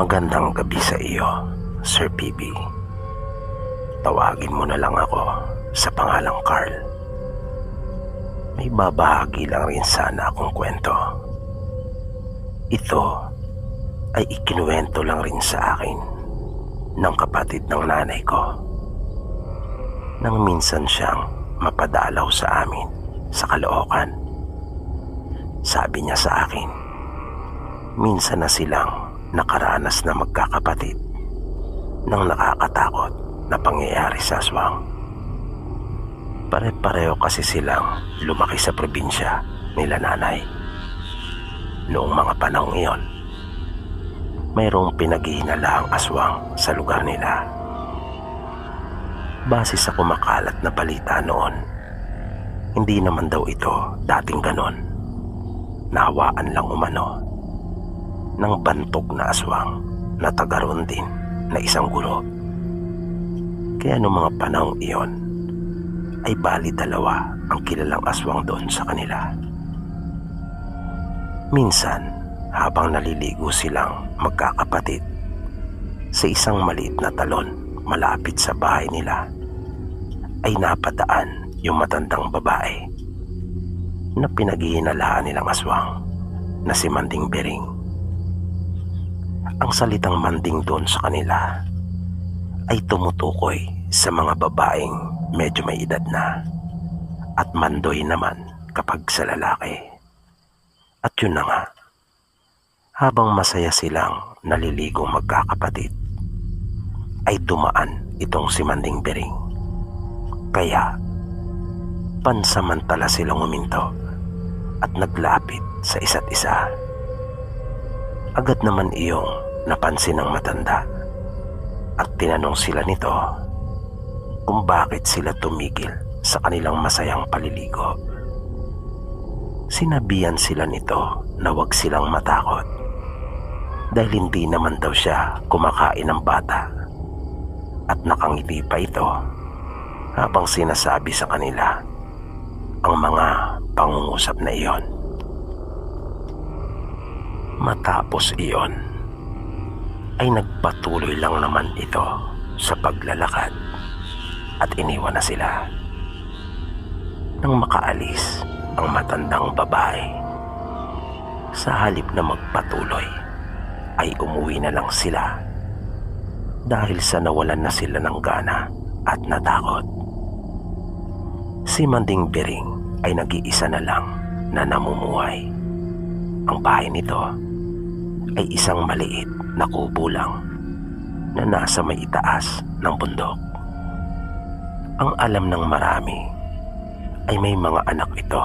Magandang gabi sa iyo, Sir PB. Tawagin mo na lang ako sa pangalang Carl. May babahagi lang rin sana akong kwento. Ito ay ikinuwento lang rin sa akin ng kapatid ng nanay ko nang minsan siyang mapadalaw sa amin sa Caloocan. Sabi niya sa akin, minsan na silang nakaranas na magkakapatid ng nakakatakot na pangyayari sa aswang. Pare-pareho kasi silang lumaki sa probinsya nila nanay. Noong mga panahong iyon, mayroong pinaghihinalaang aswang sa lugar nila. Base sa kumakalat na balita noon, hindi naman daw ito dating ganon. Nahawaan lang umano ng bantog na aswang na tagaroon din na isang guro. Kaya noong mga panahong iyon ay bali dalawa ang kilalang aswang doon sa kanila. Minsan habang naliligo silang magkakapatid sa isang maliit na talon malapit sa bahay nila, ay napadaan yung matandang babae na pinaghihinalaan nilang aswang na si Manding Bering. Ang salitang manding doon sa kanila ay tumutukoy sa mga babaeng medyo may edad na, at mandoy naman kapag sa lalaki. At yun na nga, habang masaya silang naliligong magkakapatid, ay dumaan itong si Manding Bering. Kaya pansamantala silang huminto at naglapit sa isa't isa. Agad naman iyong napansin ng matanda at tinanong sila nito kung bakit sila tumigil sa kanilang masayang paliligo. Sinabihan sila nito na huwag silang matakot dahil hindi naman daw siya kumakain ng bata, at nakangiti pa ito habang sinasabi sa kanila ang mga pangungusap na iyon. Matapos iyon ay nagpatuloy lang naman ito sa paglalakad at iniwan na sila. Nang makaalis ang matandang babae, sa halip na magpatuloy ay umuwi na lang sila dahil sa nawalan na sila ng gana at natakot. Si Manding Bering ay nag-iisa na lang na namumuhay. Ang bahay nito ay isang maliit na kubo lang na nasa may itaas ng bundok. Ang alam ng marami ay may mga anak ito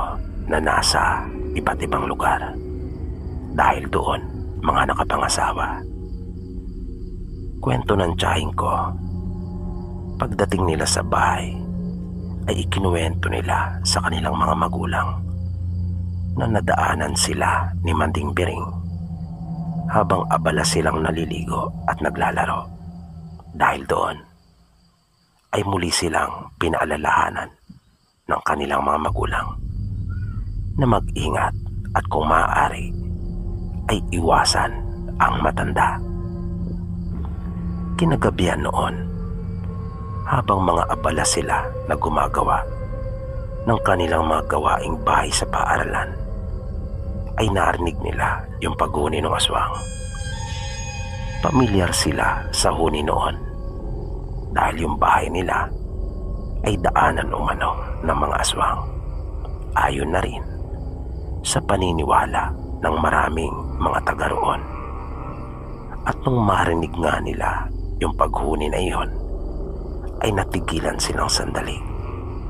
na nasa iba't ibang lugar dahil doon mga nakapangasawa. Kwento ng tiyahing ko, pagdating nila sa bahay ay ikinuwento nila sa kanilang mga magulang na nadaanan sila ni Manding Bering habang abala silang naliligo at naglalaro. Dahil doon ay muli silang pinaalalahanan ng kanilang mga magulang na mag-ingat at kung maaari ay iwasan ang matanda. Kinagabihan noon, habang mga abala sila na gumagawa ng kanilang mga gawaing bahay sa paaralan, ay narinig nila yung paghuni ng aswang. Pamilyar sila sa huni noon dahil yung bahay nila ay daanan umano ng mga aswang. Ayon na rin sa paniniwala ng maraming mga taga roon. At nung marinig nga nila yung paghuni na iyon, ay natigilan silang sandali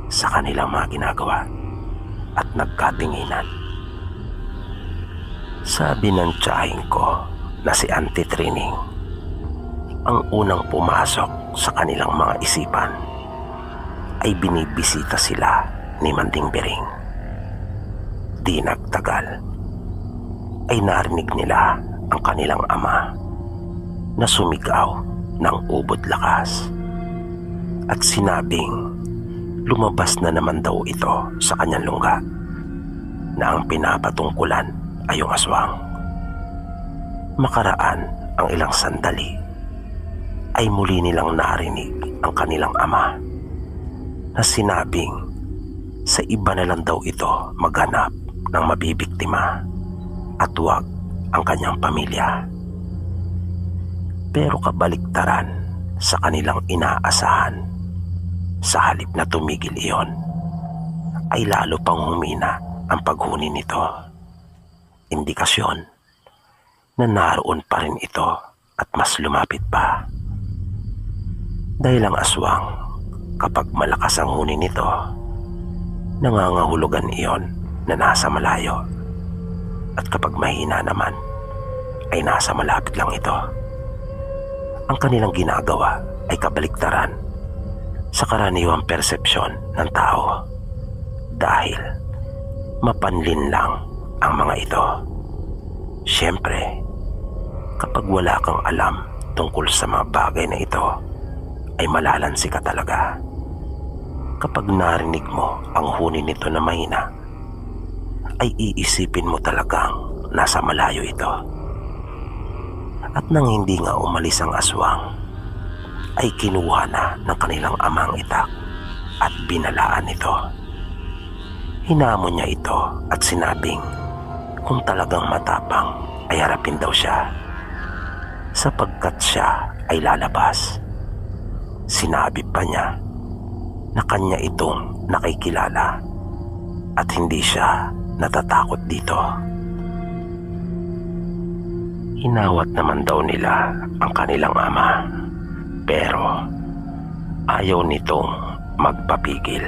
sa kanilang mga ginagawa at nagkatinginan. Sabi ng tiyahing ko na si Auntie Trining, ang unang pumasok sa kanilang mga isipan ay binibisita sila ni Manding Bering. Di nagtagal ay narinig nila ang kanilang ama na sumigaw ng ubod lakas at sinabing lumabas na naman daw ito sa kanyang lungga na ang pinapatungkulan ay yung aswang. Makaraan ang ilang sandali ay muli nilang narinig ang kanilang ama na sinabing sa iba na lang daw ito maghanap ng mabibiktima at huwag ang kanyang pamilya. Pero kabaliktaran sa kanilang inaasahan, sa halip na tumigil iyon, ay lalo pang humina ang paghuni nito. Indikasyon na naroon pa rin ito at mas lumapit pa. Dahil ang aswang, kapag malakas ang huni nito, nangangahulugan iyon na nasa malayo. At kapag mahina naman, ay nasa malapit lang ito. Ang kanilang ginagawa ay kabaliktaran sa karaniwang persepsyon ng tao. Dahil mapanlin lang ang mga ito. Siyempre, kapag wala kang alam tungkol sa mga bagay na ito, ay malalansi ka talaga. Kapag narinig mo ang huni nito na mahina, ay iisipin mo talagang nasa malayo ito. At nang hindi nga umalis ang aswang, ay kinuha na ng kanilang amang itak at binalaan ito. Hinamon niya ito at sinabing kung talagang matapang ay harapin daw siya, sapagkat siya ay lalabas. Sinabi pa niya na kanya itong nakikilala at hindi siya natatakot dito. Hinawat naman daw nila ang kanilang ama, pero ayaw nitong magpapigil.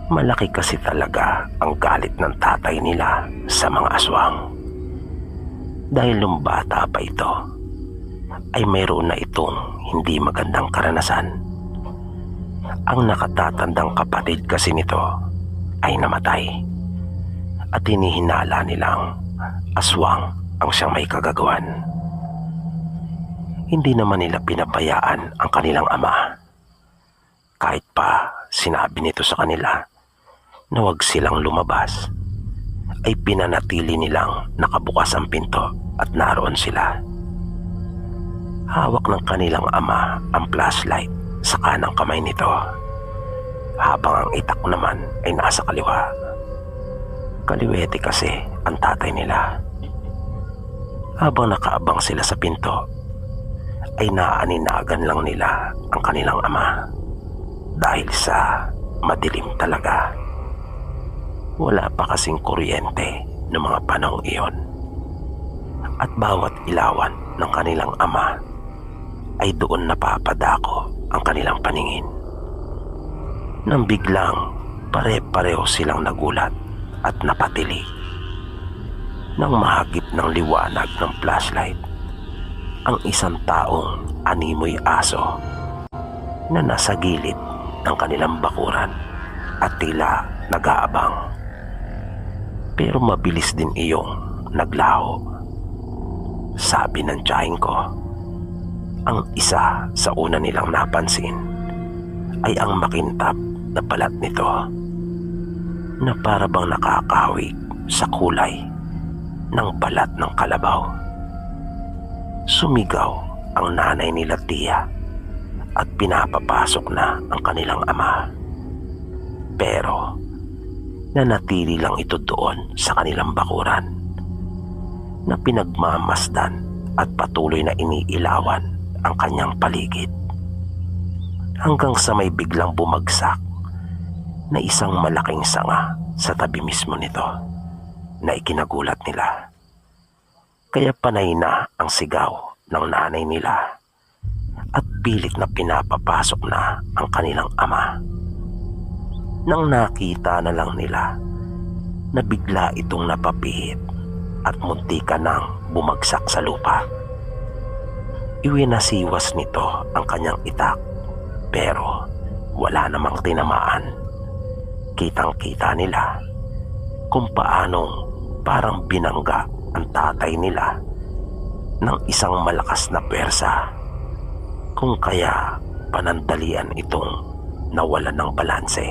Malaki kasi talaga ang galit ng tatay nila sa mga aswang. Dahil nung bata pa ito, ay mayroon na itong hindi magandang karanasan. Ang nakatatandang kapatid kasi nito ay namatay. At hinihinala nilang aswang ang siyang may kagagawan. Hindi naman nila pinabayaan ang kanilang ama. Kahit pa sinabi nito sa kanila na huwag silang lumabas, ay pinanatili nilang nakabukas ang pinto at naroon sila. Hawak ng kanilang ama ang flashlight sa kanang kamay nito, habang ang itak naman ay nasa kaliwa. Kaliwete kasi ang tatay nila. Habang nakaabang sila sa pinto, ay naaninagan lang nila ang kanilang ama dahil sa madilim talaga. Wala pa kasing kuryente noong mga panahong iyon. At bawat ilawan ng kanilang ama ay doon napapadako ang kanilang paningin. Nang biglang pare-pareho silang nagulat at napatili nang mahagip ng liwanag ng flashlight ang isang taong animoy aso na nasa gilid ng kanilang bakuran at tila nag-aabang. Pero mabilis din iyong naglaho. Sabi ng tiyahin ko, ang isa sa una nilang napansin ay ang makintab na balat nito na para bang nakakahawig sa kulay ng balat ng kalabaw. Sumigaw ang nanay nila Tia at pinapapasok na ang kanilang ama. Pero nanatili lang ito doon sa kanilang bakuran na pinagmamasdan at patuloy na iniilawan ang kanyang paligid. Hanggang sa may biglang bumagsak na isang malaking sanga sa tabi mismo nito na ikinagulat nila. Kaya panay na ang sigaw ng nanay nila at pilit na pinapapasok na ang kanilang ama. Nang nakita na lang nila na bigla itong napapihit at muntika nang bumagsak sa lupa, iwinasiwas nito ang kanyang itak, pero wala namang tinamaan. Kitang-kita nila kung paanong parang binangga ang tatay nila ng isang malakas na pwersa, kung kaya panandalian itong nawalan ng balanse.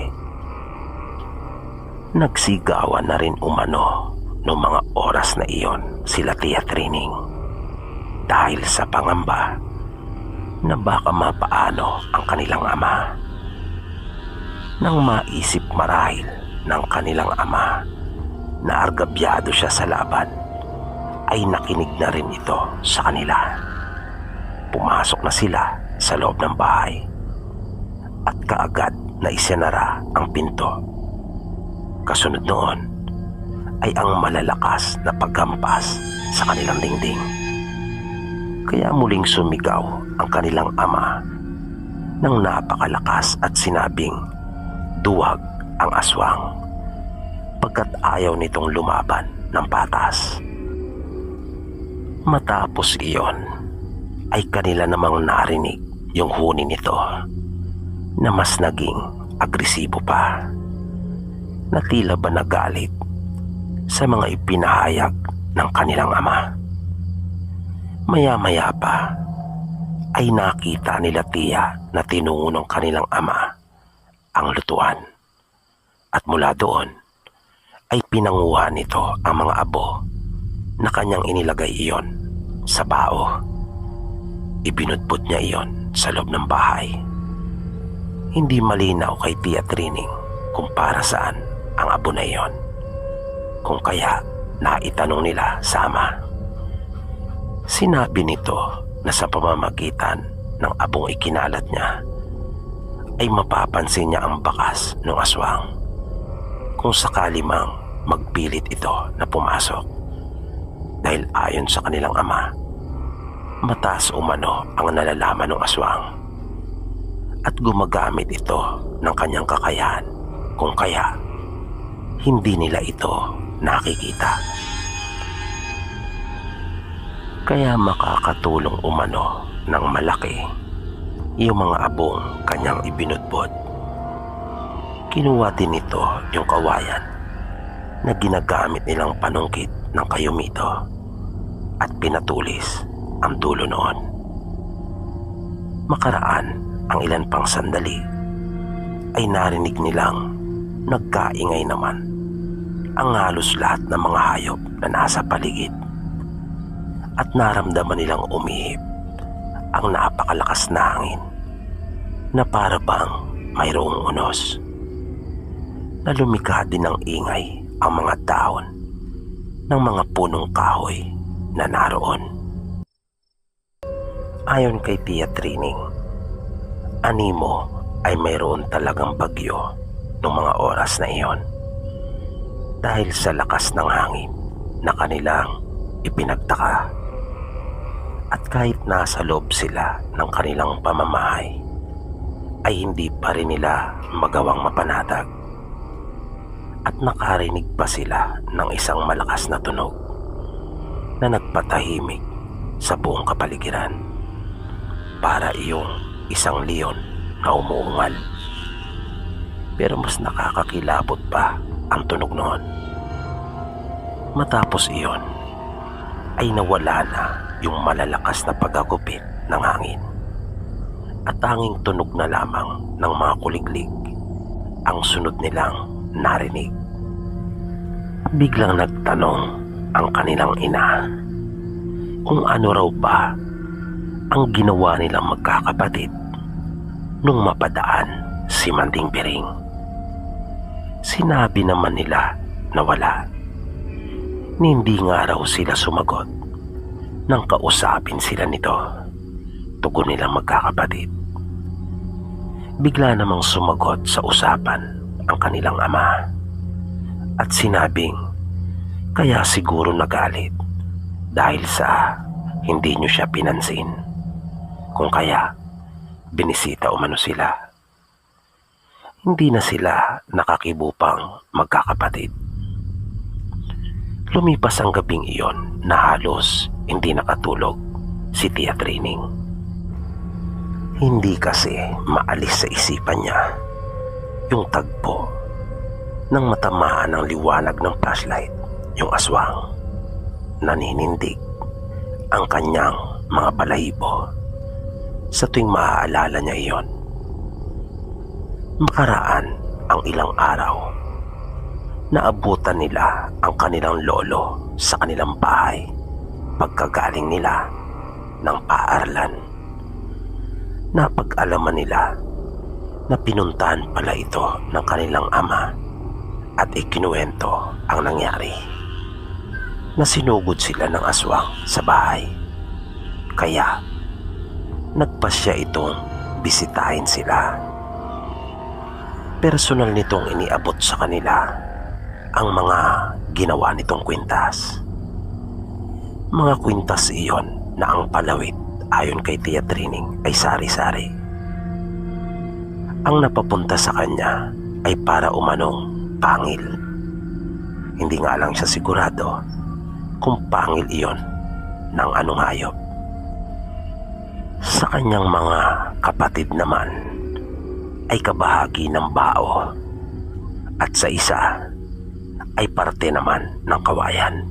Nagsigawan na rin umano noong mga oras na iyon sila Tia Trining. dahil sa pangamba na baka mapaano ang kanilang ama. Nang maisip marahil ng kanilang ama na argabyado siya sa laban, ay nakinig na rin ito sa kanila. Pumasok na sila sa loob ng bahay at kaagad na isinara ang pinto. Kasunod noon ay ang malalakas na paghampas sa kanilang dingding. Kaya muling sumigaw ang kanilang ama ng napakalakas at sinabing duwag ang aswang, pagkat ayaw nitong lumaban ng patas. Matapos iyon ay kanila namang narinig yung huni nito na mas naging agresibo pa, na tila ba nagalit sa mga ipinahayag ng kanilang ama. Maya-maya pa ay nakita nila Tia na tinungo ng kanilang ama ang lutuan, at mula doon ay pinanguha nito ang mga abo na kanyang inilagay iyon sa bao. Ibinudbud niya iyon sa loob ng bahay. Hindi malinaw kay Tia Trining kung para saan ang abo na iyon, kung kaya naitanong nila sa ama. Sinabi nito na sa pamamagitan ng abong ikinalat niya ay mapapansin niya ang bakas ng aswang kung sakali mang magpilit ito na pumasok, dahil ayon sa kanilang ama, mataas umano ang nalalaman ng aswang at gumagamit ito ng kanyang kakayahan, kung kaya hindi nila ito nakikita. Kaya makakatulong umano ng malaki yung mga abong kanyang ibinudbod. Kinuha din nito yung kawayan na ginagamit nilang panungkit ng kayumito at pinatulis ang dulo noon. Makaraan ang ilan pang sandali ay narinig nilang nagkaingay naman ang halos lahat ng mga hayop na nasa paligid, at naramdaman nilang umihip ang napakalakas na hangin na para bang mayroong unos. Na lumikha din ng ingay ang mga dahon ng mga punong kahoy na naroon. Ayon kay Tia Trining, animo ay mayroon talagang bagyo noong mga oras na iyon, dahil sa lakas ng hangin na kanilang ipinagtaka. At kahit nasa loob sila ng kanilang pamamahay, ay hindi pa rin nila magawang mapanatag. At nakarinig pa sila ng isang malakas na tunog na nagpatahimik sa buong kapaligiran, para iyong isang leon na umuungal. Pero mas nakakakilabot pa ang tunog noon. Matapos iyon ay nawala na yung malalakas na pagagupit ng hangin, at tanging tunog na lamang ng mga kuliglig ang sunod nilang narinig. Biglang nagtanong ang kanilang ina kung ano raw ba ang ginawa nilang magkakapatid nung mapadaan si Manding Piring. Sinabi naman nila na wala. Hindi nga raw sila sumagot nang kausapin sila nito, tugon nilang magkakapatid. Bigla namang sumagot sa usapan ang kanilang ama at sinabing kaya siguro nagalit dahil sa hindi niyo siya pinansin, kung kaya binisita umano sila. Hindi na sila nakakibupang magkakapatid. Lumipas ang gabing iyon na halos hindi nakatulog si Tia Trining. Hindi kasi maalis sa isipan niya yung tagpo ng matamaan ng liwanag ng flashlight, yung aswang. Naninindig ang kanyang mga balahibo sa tuwing maaalala niya iyon. Makaraan ang ilang araw, naabutan nila ang kanilang lolo sa kanilang bahay pagkagaling nila ng paaralan. Napag-alaman nila na pinuntahan pala ito ng kanilang ama at ikinuwento ang nangyari. Na sinugod sila ng aswang sa bahay. Kaya nagpasya itong bisitahin sila. Personal nitong iniabot sa kanila ang mga ginawa nitong kwintas. Mga kwintas iyon na ang palawit ayon kay Tia Trining ay sari-sari. Ang napapunta sa kanya ay para umanong pangil. Hindi nga lang siya sigurado kung pangil iyon ng anong hayop. Sa kanyang mga kapatid naman ay kabahagi ng bao at sa isa ay parte naman ng kawayan.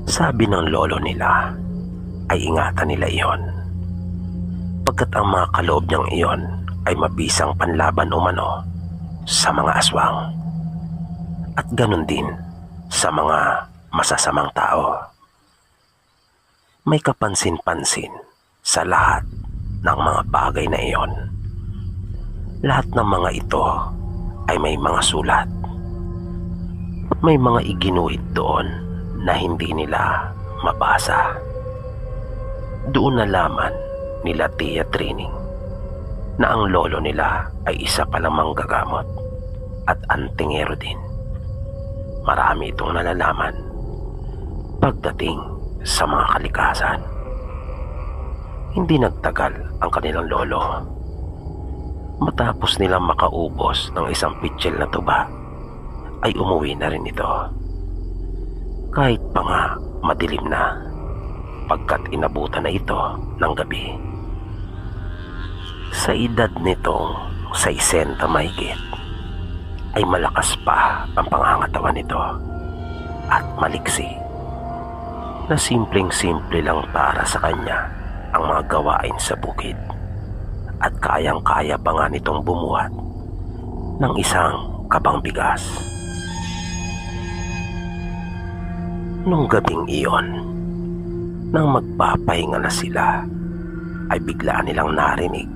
Sabi ng lolo nila ay ingatan nila iyon pagkat ang mga kaloob niyang iyon ay mabisang panlaban umano sa mga aswang at ganun din sa mga masasamang tao. May kapansin-pansin sa lahat ng mga bagay na iyon. Lahat ng mga ito ay may mga sulat. May mga iginuhit doon na hindi nila mabasa. Doon nalaman nila Tia Trining na ang lolo nila ay isa palang manggagamot at antingero din. Marami itong nalalaman pagdating sa mga kalikasan. Hindi nagtagal ang kanilang lolo. Matapos nilang makaubos ng isang pitsil na tuba, ay umuwi na rin ito. Kahit pa nga madilim na, pagkat inabutan na ito ng gabi. Sa edad nitong 60 mahigit, ay malakas pa ang pangangatawan nito at maliksi na simpleng-simple lang para sa kanya ang mga gawain sa bukid at kayang-kaya pa nga nitong bumuhat ng isang kabang bigas. Nung gabing iyon, nang magpapahinga na sila, ay bigla nilang narinig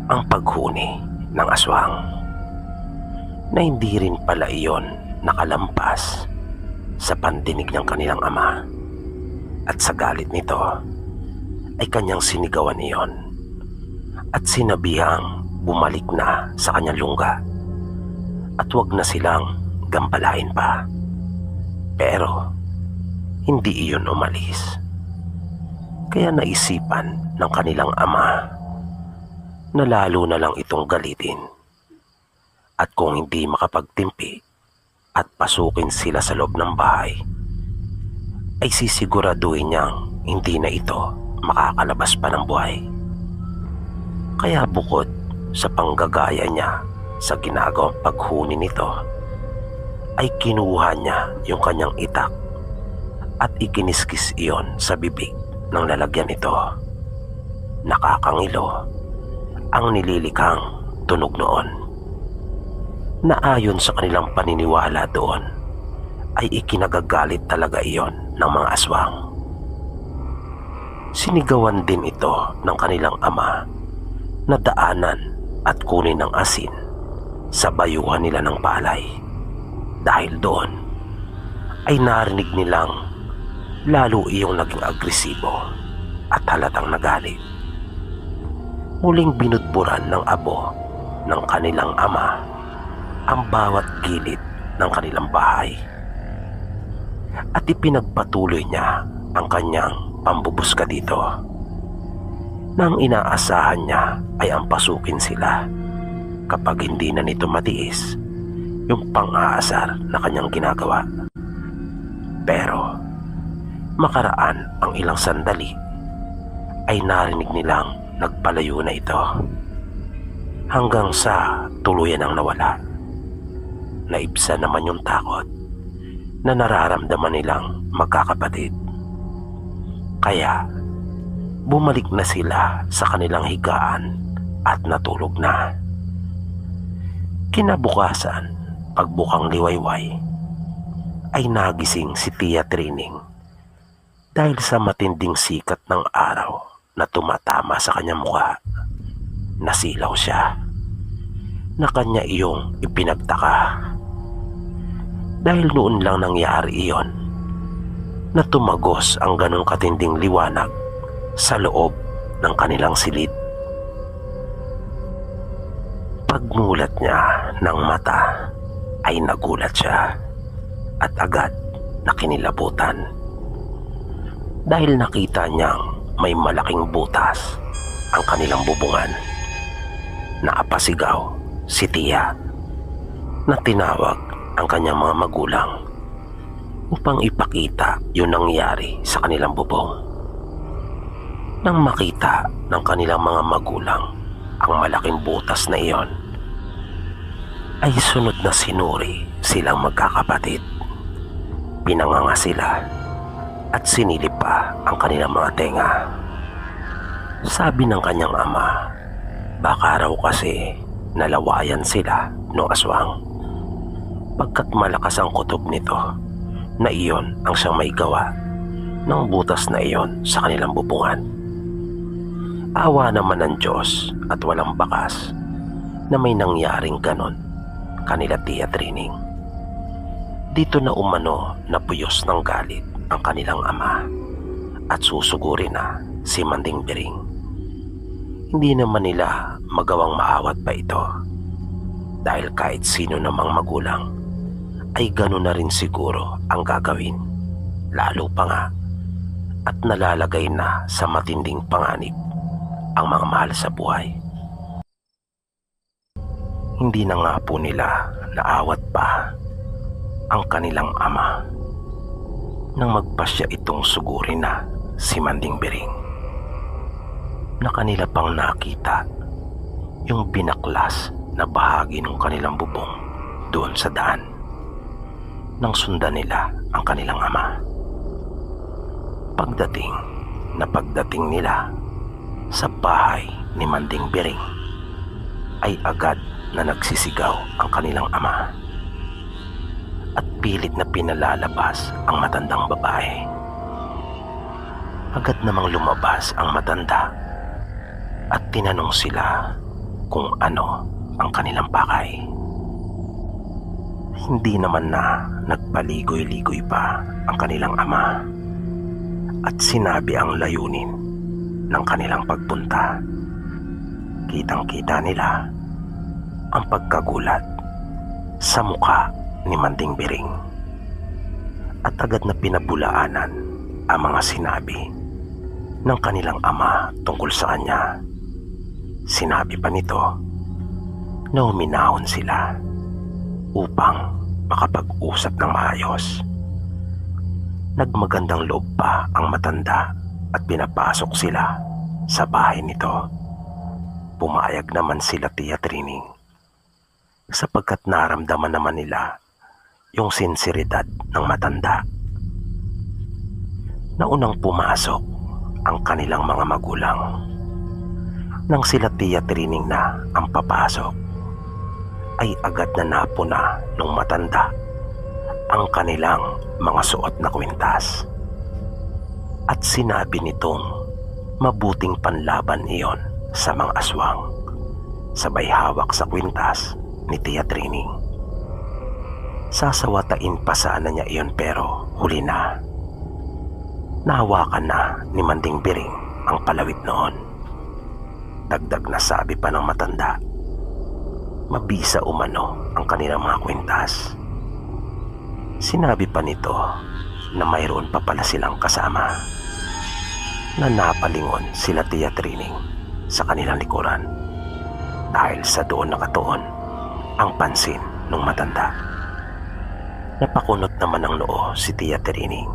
ang paghuni ng aswang na hindi rin pala iyon nakalampas sa pandinig ng kanilang ama. At sa galit nito ay kanyang sinigawan iyon at sinabihang bumalik na sa kanyang lungga at wag na silang gambalain pa. Pero hindi iyon umalis. Kaya naisipan ng kanilang ama na lalo na lang itong galitin. At kung hindi makapagtimpi at pasukin sila sa loob ng bahay, ay sisiguraduhin niyang hindi na ito makakalabas pa ng buhay. Kaya bukod sa panggagaya niya sa ginagawang paghuni nito, ay kinuha niya yung kanyang itak at ikiniskis iyon sa bibig ng lalagyan nito. Nakakangilo ang nililikhang tunog noon na ayon sa kanilang paniniwala doon ay ikinagagalit talaga iyon ng mga aswang. Sinigawan din ito ng kanilang ama na daanan at kunin ng asin sa bayuhan nila ng palay. Dahil doon ay narinig nilang lalo iyong naging agresibo at halatang nagalit. Muling binudburan ng abo ng kanilang ama ang bawat gilid ng kanilang bahay at ipinagpatuloy niya ang kanyang pambubuska dito. Nang inaasahan niya ay ang pasukin sila kapag hindi na nito matiis yung pang-aasar na kanyang ginagawa. Pero makaraan ang ilang sandali ay narinig nilang nagpalayo na ito hanggang sa tuluyan ang nawala. Naibsa naman yung takot na nararamdaman nilang magkakapatid. Kaya bumalik na sila sa kanilang higaan at natulog na. Kinabukasan, pagbukang liwayway, ay nagising si Tia Trining Dahil sa matinding sikat ng araw na tumatama sa kanyang mukha, nasilaw siya na kanya iyong ipinagtaka. Dahil noon lang nangyari iyon na tumagos ang ganong katinding liwanag sa loob ng kanilang silid. Pagmulat niya ng mata ay nagulat siya at agad na kinilabutan dahil nakita niyang may malaking butas ang kanilang bubungan. Naapasigaw si Tia na tinawag ang kanyang mga magulang upang ipakita yung nangyari sa kanilang bubong. Nang makita ng kanilang mga magulang ang malaking butas na iyon, ay sunod na sinuri silang magkakapatid. Pinanganga sila at sinilip pa ang kanilang mga tenga. Sabi ng kanyang ama, baka raw kasi nalawayan sila ng aswang, pagkat malakas ang kutob nito na iyon ang siyang may gawa ng butas na iyon sa kanilang bubungan. Awa naman ng Diyos at walang bakas na may nangyaring ganon kanila Tia Trining. Dito na umano na puyos ng galit ang kanilang ama at susugurin na si Manding Biring. Hindi naman nila magawang maawat pa ito dahil kahit sino namang magulang ay gano'n na rin siguro ang gagawin, lalo pa nga at nalalagay na sa matinding panganib ang mga mahal sa buhay. Hindi na nga po nila naawat pa ang kanilang ama nang magpasya itong sugurin na si Manding Biring, na kanila pang nakita yung binaklas na bahagi ng kanilang bubong doon sa daan nang sundan nila ang kanilang ama. Pagdating nila sa bahay ni Manding Biring ay agad na nagsisigaw ang kanilang ama at pilit na pinalalabas ang matandang babae. Agad namang lumabas ang matanda at tinanong sila kung ano ang kanilang pakay. Hindi naman na nagpaligoy-ligoy pa ang kanilang ama at sinabi ang layunin ng kanilang pagpunta. Kitang-kita nila ang pagkagulat sa mukha ni Manding Biring at agad na pinabulaanan ang mga sinabi ng kanilang ama tungkol sa kanya. Sinabi pa nito na huminahon sila upang makapag-usap ng maayos. Nagmagandang loob pa ang matanda at pinapasok sila sa bahay nito. Pumayag naman sila Tia Trining sapagkat naramdaman naman nila yung sinseridad ng matanda. Naunang pumasok ang kanilang mga magulang. Nang sila Tia Trining na ang papasok, ay agad na napuna ng matanda ang kanilang mga suot na kwintas. At sinabi nitong mabuting panlaban iyon sa mga aswang, sabay hawak sa kwintas ni Tia Trining. Sasawatain pa sana niya iyon pero huli na. Nahawakan na ni Manding Biring ang palawit noon. Dagdag na sabi pa ng matanda, mabisa umano ang kanilang mga kwintas. Sinabi pa nito na mayroon pa pala silang kasama, na napalingon sila Tia Trining sa kanilang likuran dahil sa doon nakatuon ang pansin ng matanda. Napakunot naman ng noo si Tia Trining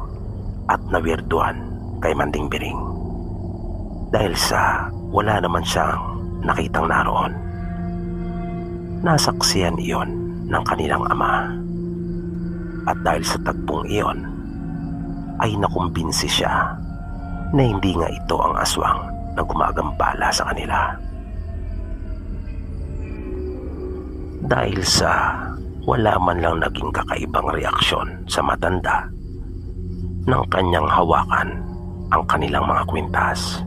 at nawirduan kay Manding Biring dahil sa wala naman siyang nakitang naroon. Nasaksiyan iyon ng kanilang ama at dahil sa tagpong iyon ay nakumbinsi siya na hindi nga ito ang aswang na gumagambala sa kanila. Dahil sa wala man lang naging kakaibang reaksyon sa matanda nang kanyang hawakan ang kanilang mga kwintas.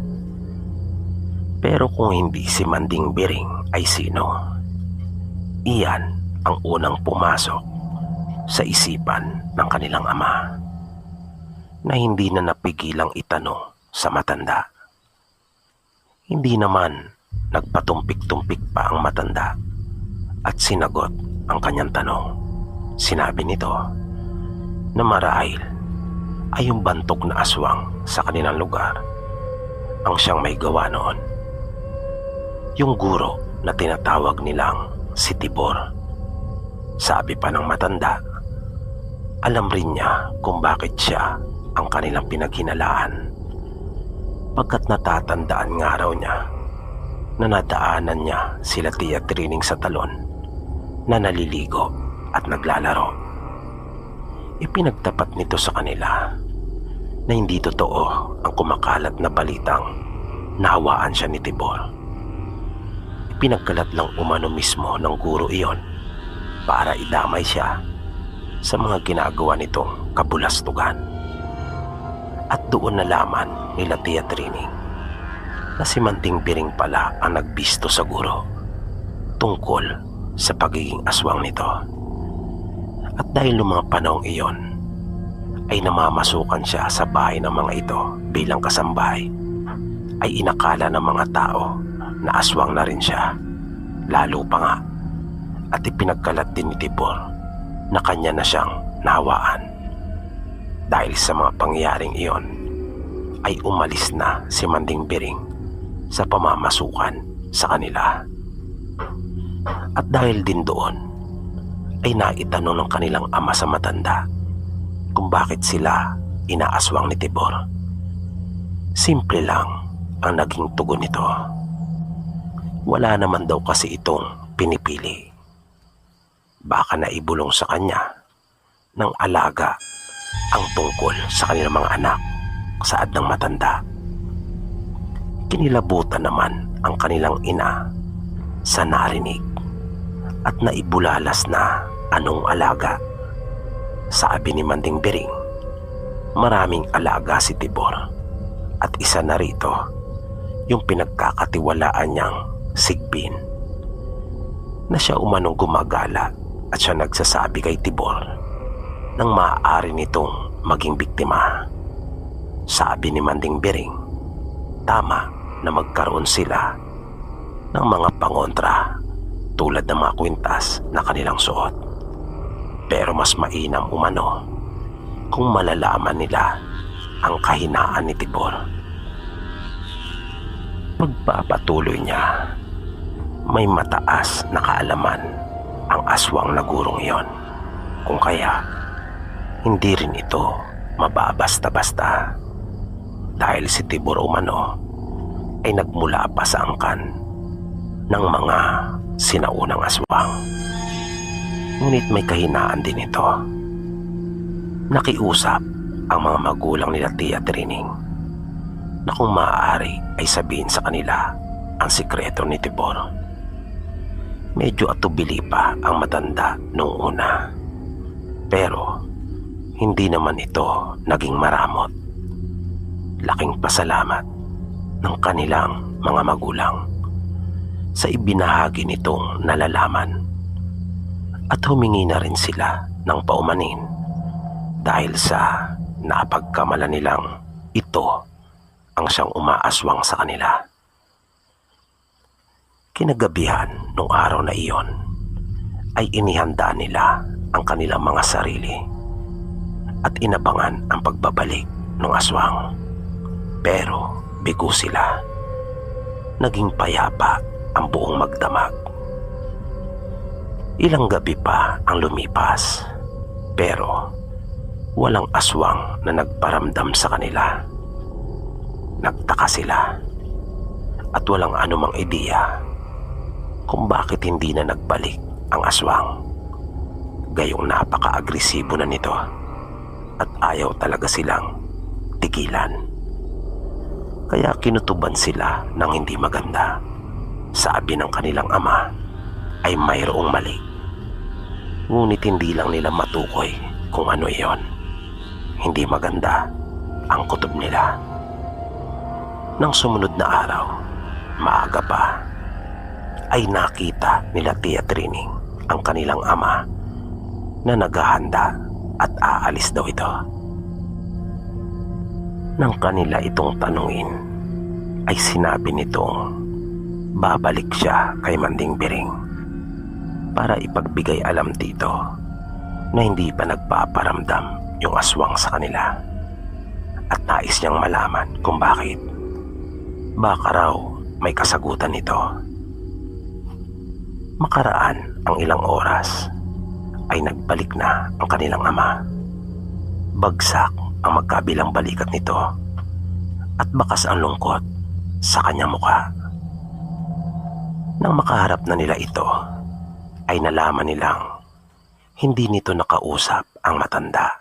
Pero kung hindi si Manding Biring ay sino? Iyan ang unang pumasok sa isipan ng kanilang ama, na hindi na napigilang itanong sa matanda. Hindi naman nagpatumpik-tumpik pa ang matanda at sinagot ang kanyang tanong. Sinabi nito na marahil ay yung bantok na aswang sa kanilang lugar ang siyang may gawa noon. Yung guro na tinatawag nilang si Tibor. Sabi pa ng matanda, alam rin niya kung bakit siya ang kanilang pinaghinalaan, pagkat natatandaan nga raw niya na nadaanan niya sila Tia Trining sa talon na naliligo at naglalaro. Ipinagtapat nito sa kanila na hindi totoo ang kumakalat na balitang nahawaan siya ni Tibor. Ipinagkalat lang umano mismo ng guro iyon para idamay siya sa mga ginagawa nitong kabulastugan. At doon nalaman nila Tia Trining na si Manding Biring pala ang nagbisto sa guro tungkol sa pagiging aswang nito. At dahil noong mga panahong iyon ay namamasukan siya sa bahay ng mga ito bilang kasambahay, ay inakala ng mga tao na aswang na rin siya. Lalo pa nga, at ipinagkalat din ni Tibor na kanya na siyang nahawaan. Dahil sa mga pangyayaring iyon ay umalis na si Manding Biring sa pamamasukan sa kanila. At dahil din doon ay naitanong ng kanilang ama sa matanda kung bakit sila inaaswang ni Tibor. Simple lang ang naging tugon nito. Wala naman daw kasi itong pinipili. Baka naibulong sa kanya ng alaga ang tungkol sa kanilang mga anak, saad ng matanda. Kinilabutan naman ang kanilang ina sa narinig at naibulalas na anong alaga. Sabi ni Manding Biring, maraming alaga si Tibor at isa na rito yung pinagkakatiwalaan niyang Sigbin, na siya umanong gumagala at siya nagsasabi kay Tibor nang maaari nitong maging biktima. Sabi ni Manding Biring, tama na magkaroon sila ng mga pangontra tulad ng mga kwintas na kanilang suot. Pero mas mainam umano kung malalaman nila ang kahinaan ni Tibor. Pagpapatuloy niya, may mataas na kaalaman ang aswang na gurong iyon, kung kaya hindi rin ito mababasta-basta, dahil si Tibor umano ay nagmula pa sa angkan ng mga sinaunang aswang. Ngunit may kahinaan din ito. Nakiusap ang mga magulang nila Tia Trining na kung maaari ay sabihin sa kanila ang sikreto ni Tibor. Medyo atubili pa ang matanda noong una, pero hindi naman ito naging maramot. Laking pasalamat ng kanilang mga magulang sa ibinahagi nitong nalalaman, at humingi na rin sila ng paumanin dahil sa napagkamala nilang ito ang siyang umaaswang sa kanila. Kinagabihan nung araw na iyon ay inihanda nila ang kanilang mga sarili at inabangan ang pagbabalik ng aswang. Pero bigo sila. Naging payapa ang buong magdamag. Ilang gabi pa ang lumipas, pero walang aswang na nagparamdam sa kanila. Nagtaka sila at walang anumang ideya kung bakit hindi na nagbalik ang aswang. Gayong napaka-agresibo na nito at ayaw talaga silang tigilan. Kaya kinutuban sila ng hindi maganda. Sabi ng kanilang ama ay mayroong mali. Ngunit hindi lang nila matukoy kung ano iyon. Hindi maganda ang kutob nila. Nang sumunod na araw, maaga pa, ay nakita nila Tia Trining ang kanilang ama na naghahanda at aalis daw ito. Nang kanila itong tanungin, ay sinabi nitong babalik siya kay Manding Biring para ipagbigay alam dito na hindi pa nagpaparamdam yung aswang sa kanila, at nais niyang malaman kung bakit. Baka raw may kasagutan nito. Makaraan ang ilang oras ay nagbalik na ang kanilang ama. Bagsak ang magkabilang balikat nito at bakas ang lungkot sa kanyang mukha. Nang makaharap na nila ito, ay nalaman nilang hindi nito nakausap ang matanda.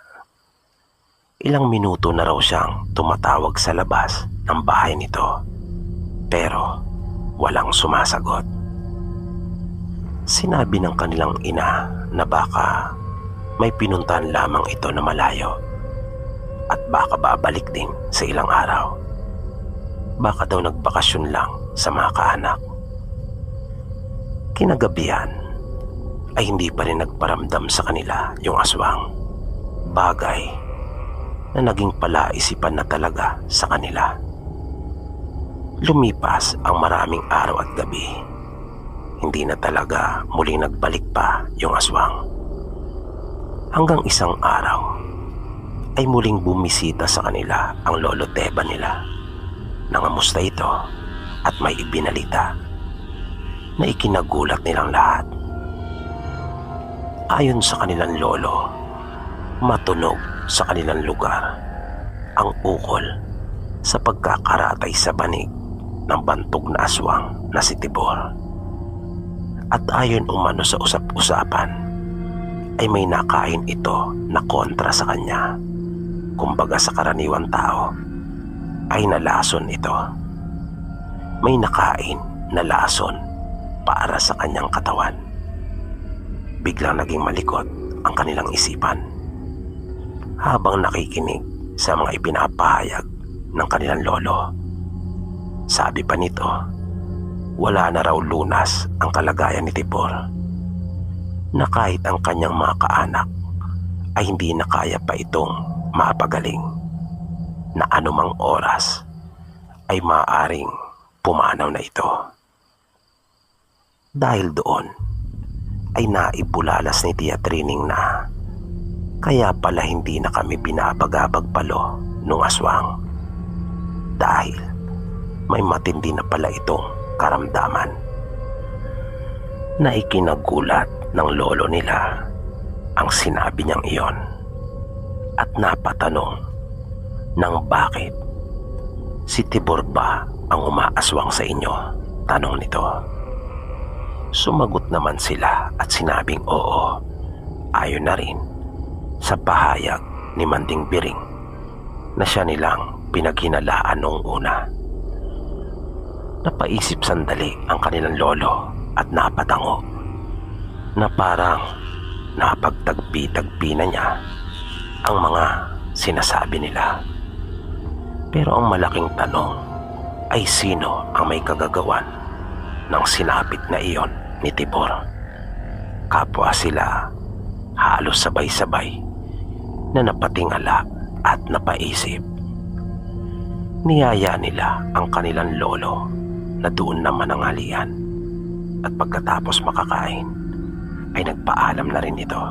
Ilang minuto na raw siyang tumatawag sa labas ng bahay nito, pero walang sumasagot. Sinabi ng kanilang ina na baka may pinuntahan lamang ito na malayo at baka babalik din sa ilang araw. Baka daw nagbakasyon lang sa mga kaanak. Kinagabihan ay hindi pa rin nagparamdam sa kanila yung aswang, bagay na naging palaisipan na talaga sa kanila. Lumipas ang maraming araw at gabi. Hindi na talaga muling nagbalik pa yung aswang. Hanggang isang araw ay muling bumisita sa kanila ang lolo Teba nila. Nangamusta ito at may ibinalita na ikinagulat nilang lahat. Ayon sa kanilang lolo, matunog sa kanilang lugar ang ukol sa pagkakaratay sa banig ng bantog na aswang na si Tibor. At ayon umano sa usap-usapan, ay may nakain ito na kontra sa kanya. Kumbaga sa karaniwang tao, ay nalason ito. May nakain na lason para sa kanyang katawan. Biglang naging malikot ang kanilang isipan habang nakikinig sa mga ipinapahayag ng kanilang lolo. Sabi pa nito, wala na raw lunas ang kalagayan ni Tibor, na kahit ang kanyang mga kaanak ay hindi na kaya pa itong mapagaling, na anumang oras ay maaaring pumanaw na ito. Dahil doon ay naibulalas ni Tia Trining na kaya pala hindi na kami binabagabag palo nung aswang, dahil may matindi na pala itong karamdaman. Na ikinagulat ng lolo nila ang sinabi niyang iyon at napatanong ng bakit si Tibor ba ang umaaswang sa inyo, tanong nito. Sumagot naman sila at sinabing oo, ayon na rin sa pahayag ni Manding Biring na siya nilang pinaghinalaan noong una. Napaisip sandali ang kanilang lolo at napatango na parang napagtagpi-tagpi na niya ang mga sinasabi nila. Pero ang malaking tanong ay sino ang may kagagawan ng sinapit na iyon ni Tibor. Kapwa sila halos sabay-sabay na napatingala at napaisip. Niyaya nila ang kanilang lolo na doon na mananghalian, at pagkatapos makakain ay nagpaalam na rin ito.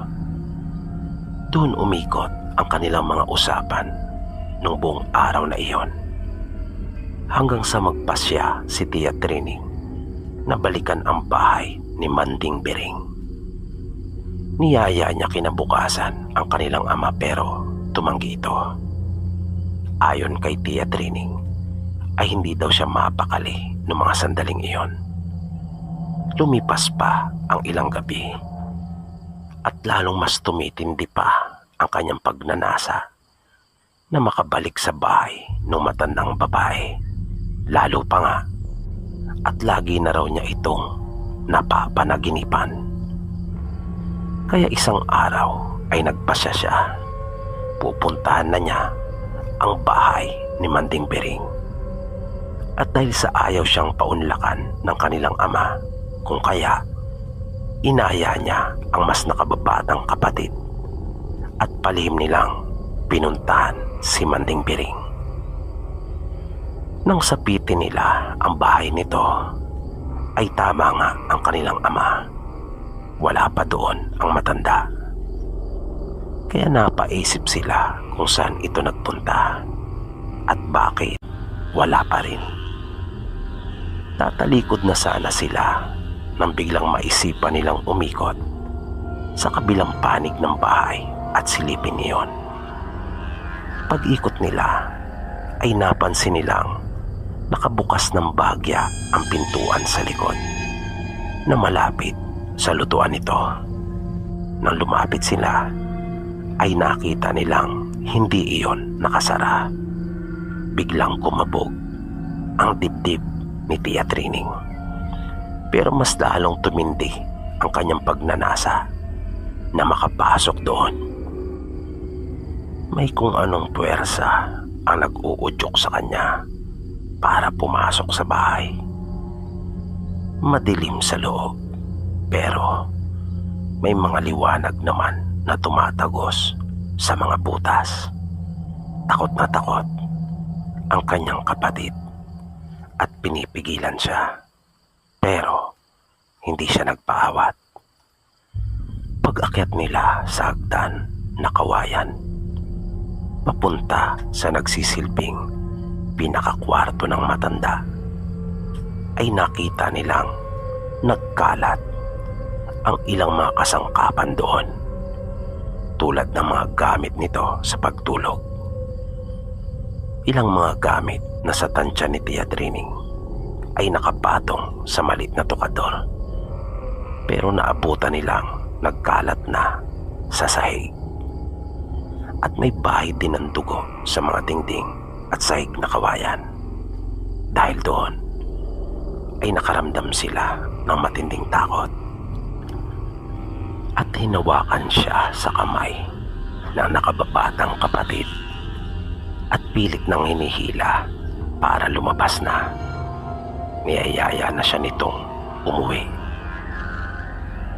Doon umikot ang kanilang mga usapan nung buong araw na iyon, hanggang sa magpasya si Tia Trining na balikan ang bahay ni Manding Biring. Niyaya niya kinabukasan ang kanilang ama, pero tumanggi ito. Ayon kay Tia Trining ay hindi daw siya mapakali noong mga sandaling iyon. Lumipas pa ang ilang gabi at lalong mas tumitindi pa ang kanyang pagnanasa na makabalik sa bahay ng matandang babae. Lalo pa nga at lagi na raw niya itong napapanaginipan. Kaya isang araw ay nagpasya siya. Pupuntahan na niya ang bahay ni Manding Biring At dahil sa ayaw siyang paunlakan ng kanilang ama, kung kaya inaya niya ang mas nakababatang kapatid at palihim nilang pinuntahan si Manding Biring. Nang sapitin nila ang bahay nito, ay tama nga ang kanilang ama. Wala pa doon ang matanda. Kaya napaisip sila kung saan ito nagpunta at bakit wala pa rin. Tatalikod na sana sila nang biglang maisipan nilang umikot sa kabilang panig ng bahay at silipin iyon. Pag-ikot nila ay napansin nilang nakabukas ng bahagya ang pintuan sa likod na malapit sa lutuan nito. Nang lumapit sila ay nakita nilang hindi iyon nakasara. Biglang kumabog ang dibdib ni Tia Trining, pero mas lalong tumindi ang kanyang pagnanasa na makapasok doon. May kung anong puwersa ang nag-uudyok sa kanya para pumasok sa bahay. Madilim sa loob, pero may mga liwanag naman na tumatagos sa mga butas. Takot na takot ang kanyang kapatid at pinipigilan siya, pero hindi siya nagpaawat. Pag-akyat nila sa hagdan na kawayan papunta sa nagsisilbing pinakakwarto ng matanda, ay nakita nilang nagkalat ang ilang mga kasangkapan doon, tulad ng mga gamit nito sa pagtulog. Ilang mga gamit na sa tansya ni Tia Trining ay nakapatong sa maliit na tukador, pero naabutan nilang nagkalat na sa sahig. At may bahid din ng dugo sa mga dingding at sahig na kawayan. Dahil doon ay nakaramdam sila ng matinding takot. At hinawakan siya sa kamay ng nakababatang kapatid at pilit nang hinihila para lumabas na. Niyayaya na siya nitong umuwi,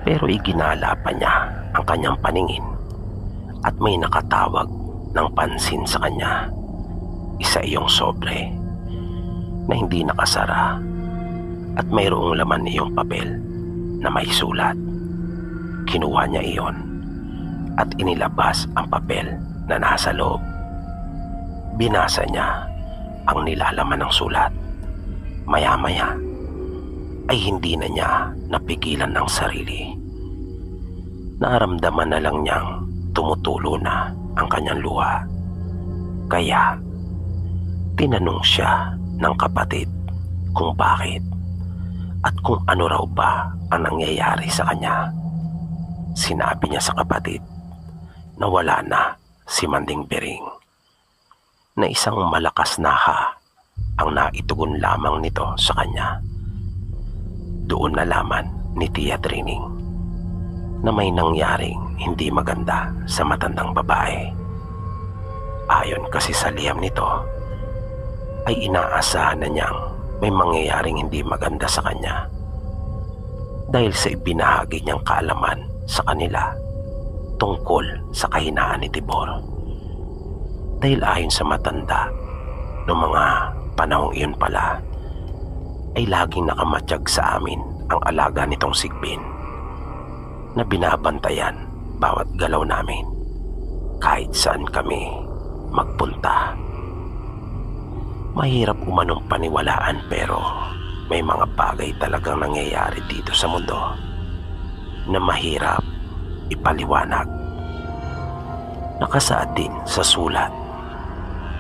pero iginala pa niya ang kanyang paningin at may nakatawag ng pansin sa kanya. Isa iyong sobre na hindi nakasara at mayroong laman iyong papel na may sulat. Kinuha niya iyon at inilabas ang papel na nasa loob. Binasa niya ang nilalaman ng sulat. Maya-maya ay hindi na niya napigilan ng sarili. Naramdaman na lang niyang tumutulo na ang kanyang luha. Kaya tinanong siya ng kapatid kung bakit at kung ano raw ba ang nangyayari sa kanya. Sinabi niya sa kapatid na wala na si Manding Biring, na isang malakas na ang naitugon lamang nito sa kanya. Doon nalaman ni Tia Trining na may nangyaring hindi maganda sa matandang babae. Ayon kasi sa liham nito, ay inaasahan na niyang may mangyayaring hindi maganda sa kanya dahil sa ibinahagi niyang kaalaman sa kanila tungkol sa kahinaan ni Tibor. Dahil ayon sa matanda, noong mga panahong iyon pala, ay laging nakamatsyag sa amin ang alaga nitong Sigbin na binabantayan bawat galaw namin kahit saan kami magpunta. Mahirap umanong paniwalaan, pero may mga bagay talagang nangyayari dito sa mundo na mahirap ipaliwanag. Nakasaad din sa sulat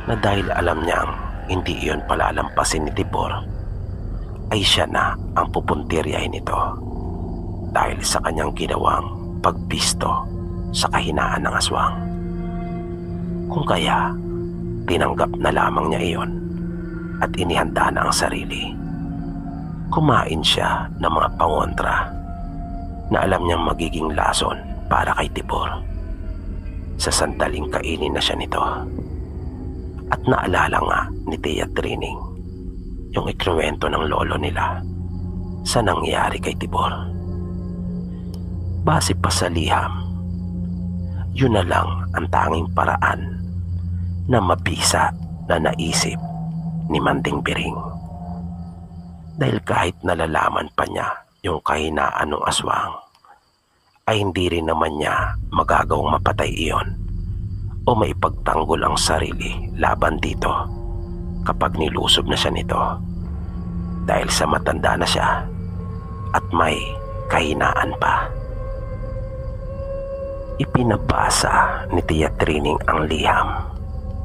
na dahil alam niyang hindi iyon palalampasin ni Tibor, ay siya na ang pupuntiryahin nito dahil sa kanyang ginawang pagbisto sa kahinaan ng aswang. Kung kaya, tinanggap na lamang niya iyon at inihanda na ang sarili. Kumain siya ng mga pangontra na alam niyang magiging lason para kay Tibor. Sa sandaling kainin na siya nito, at naalala nga ni Tia Trining yung ikinuwento ng lolo nila sa nangyari kay Tibor. Base pa sa liham, yun na lang ang tanging paraan na mabisa na naisip ni Manding Biring. Dahil kahit nalalaman pa niya yung kahinaan ng aswang, ay hindi rin naman niya magagawang mapatay iyon o maipagtanggol ang sarili laban dito kapag nilusob na siya nito. Dahil sa matanda na siya at may kahinaan pa. Ipinabasa ni Tia Trining ang liham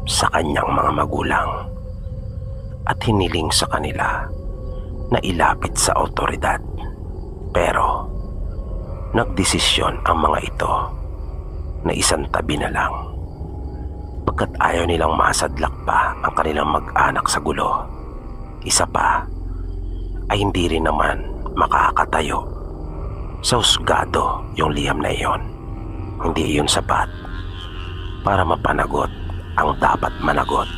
sa kanyang mga magulang at hiniling sa kanila na ilapit sa otoridad. Pero nagdesisyon ang mga ito na isang tabi na lang pagkat ayaw nilang masadlak pa ang kanilang mag-anak sa gulo. Isa pa ay hindi rin naman makakatayo sa husgado yung liham na iyon. Hindi iyon sapat para mapanagot ang dapat managot.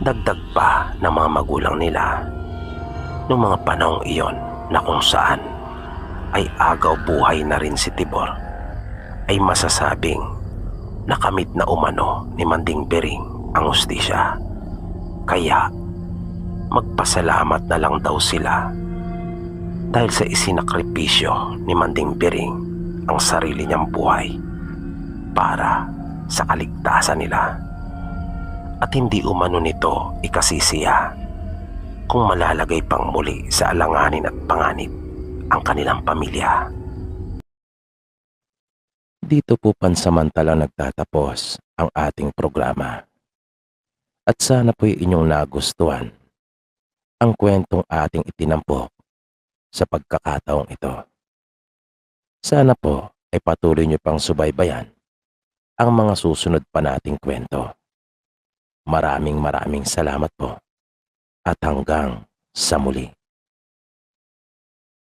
Dagdag pa ng mga magulang nila noong mga panahong iyon na kung saan ay agaw buhay na rin si Tibor, ay masasabing nakamit na umano ni Manding Biring ang hustisya. Kaya magpasalamat na lang daw sila dahil sa isinakripisyo ni Manding Biring ang sarili niyang buhay para sa kaligtasan nila, at hindi umano nito ikasisiya kung malalagay pang muli sa alanganin at panganib ang kanilang pamilya. Dito po pansamantalang nagtatapos ang ating programa. At sana po'y inyong nagustuhan ang kwentong ating itinampok sa pagkakataong ito. Sana po ay patuloy niyo pang subaybayan ang mga susunod pa nating kwento. Maraming salamat po at hanggang sa muli.